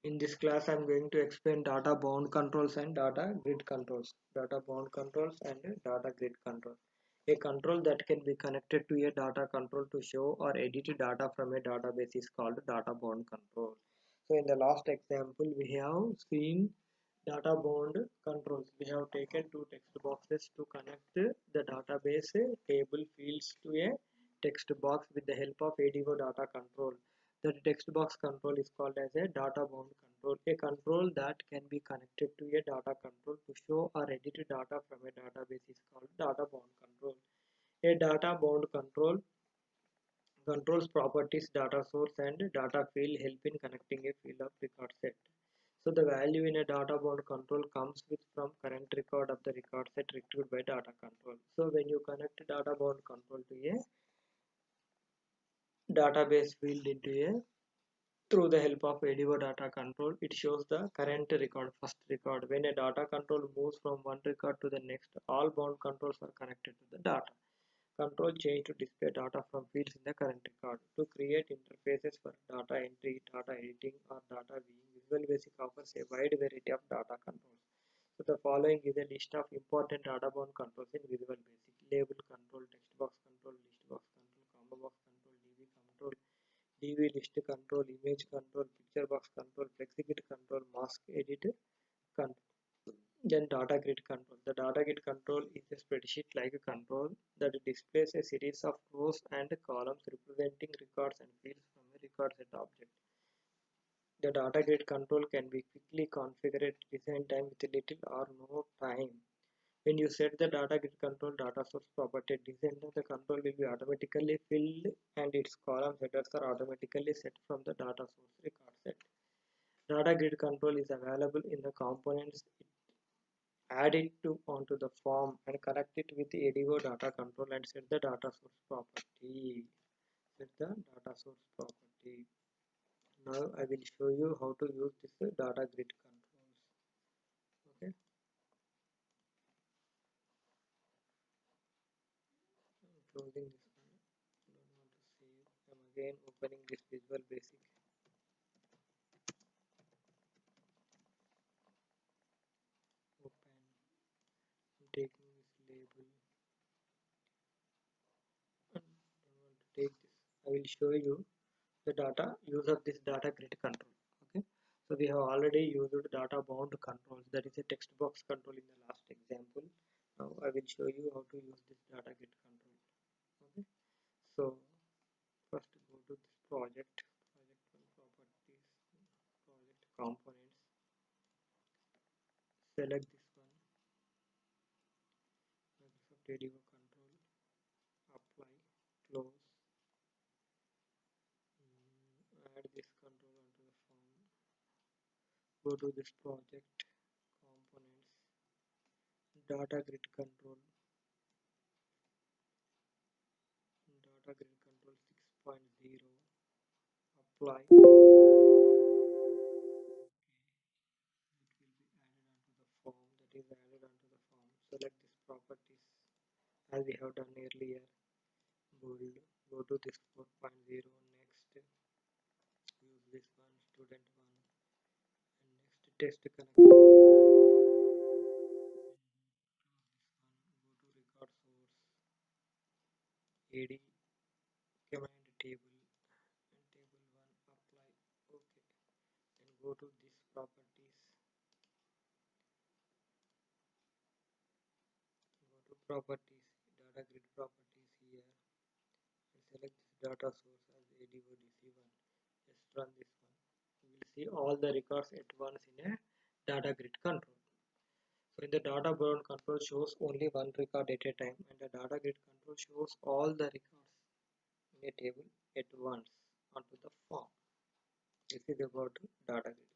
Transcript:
In this class, I'm going to explain data bound controls and data grid controls. Data bound controls and data grid control. A control that can be connected to a data control to show or edit data from a database is called data bound control. So in the last example, we have seen data bound controls. We have taken two text boxes to connect the database table fields to a text box with the help of ADO data control. The text box control is called as a data bound control, a control that can be connected to a data control to show or edit data from a database is called data bound control. A data bound control controls properties, data source and data field help in connecting a field of record set. So the value in a data bound control comes with from current record of the record set retrieved by data control. So when you connect data bound control to a database field into a through the help of ADO data control, it shows the current record, first record. When a data control moves from one record to the next, all bound controls are connected to the data. Control change to display data from fields in the current record. To create interfaces for data entry, data editing, or data viewing, Visual Basic offers a wide variety of data controls. So the following is a list of important data bound controls in Visual Basic: label control, text box control, list box control, combo box control, DB control, DV list control, image control, picture box control, FlexiGrid control, mask edit control. Then data grid control. The data grid control is a spreadsheet-like control that displays a series of rows and columns representing records and fields from a record set object. The data grid control can be quickly configured at design time with little or no time. When you set the data grid control data source property at design time, the control will be automatically filled and its column headers are automatically set from the data source record set. Data grid control is available in the components. Add it to onto the form and connect it with the ADO data control and set the data source property. Set the data source property. Now I will show you how to use this data grid controls. Okay, I'm closing this one. I don't want to save. I'm again opening this Visual Basic. Open. I'm taking this label. And don't want to take this. I will show you the data use of this data grid control. Okay, so we have already used data bound controls, that is a text box control in the last example. Now I will show you how to use this data grid control. Okay, so first go to this project one, properties, project components, select this one, Microsoft ADO control, apply, close, add this control onto the form, go to this project components, data grid control, data grid control 6.0, apply. It will be added onto the form, that is added onto the form. Select this properties as we have done earlier, bold, go to this 4.0, next, use this one, student one, and next test connection. Go to record source, AD command table, and table 1, apply, okay, and go to this properties, go to properties, data grid properties here, and select this data source as ADO DC1. Just run this one. You will see all the records at once in a data grid control. So in the data bound control shows only one record at a time, and the data grid control shows all the records in a table at once onto the form. This is about data grid.